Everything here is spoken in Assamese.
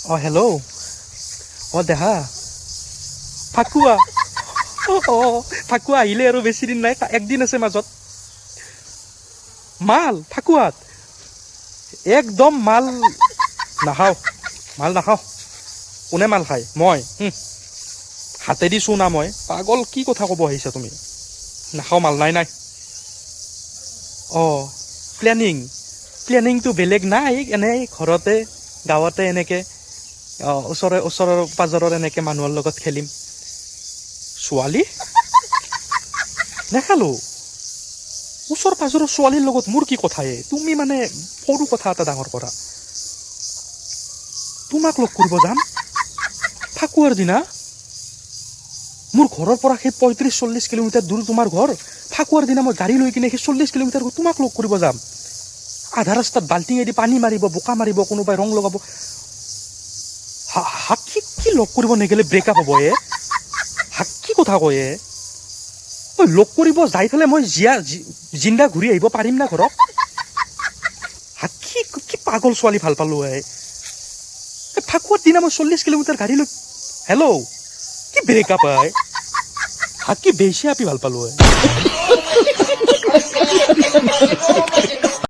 অ হেল্ল' অ দেহা ফাকুৱা ফাকুৱা আহিলে আৰু বেছি দিন নাই একদিন আছে মাজত মাল ফাকুৱাত একদম মাল নাখাওঁ কোনে মাল খায় মই হাতেদি চুনা মই পাগল কি কথা ক'ব আহিছা তুমি নাখাওঁ মাল নাই অঁ প্লেনিংটো বেলেগ নাই এনেই ঘৰতে গাঁৱতে এনেকৈ ওচৰৰ পাজৰৰ এনেকৈ মানুহৰ লগত খেলিম ছোৱালী নেখালোঁ ওচৰ পাজৰৰ ছোৱালীৰ লগত মোৰ কি কথায়ে তুমি মানে সৰু কথা এটা ডাঙৰ কৰা তোমাক লগ কৰিব যাম ফাকুৱাৰ দিনা মোৰ ঘৰৰ পৰা সেই ৩৫-৪০ কিলোমিটাৰ দূৰ তোমাৰ ঘৰ ফাকুৱাৰ দিনা মই গাড়ী লৈ কিনে সেই ৪০ কিলোমিটাৰ তোমাক লগ কৰিব যাম আধা ৰাস্তাত বাল্টিঙেদি পানী মাৰিব বোকা মাৰিব কোনোবাই ৰং লগাব কি লগ কৰিব নেগেলে ব্ৰেকআপ হ'ব কি কথা কয় মই লগ কৰিব যাই পেলাই মই জিন্দা ঘূৰি আহিব পাৰিম না ঘৰত কি পাগল ছোৱালী ভাল পালো ফাকুৱাৰ দিনা মই ৪০ কিলোমিটাৰ গাড়ী লৈ হেল্ল' কি ব্ৰেকআপ কি বেছি আপি ভাল পালো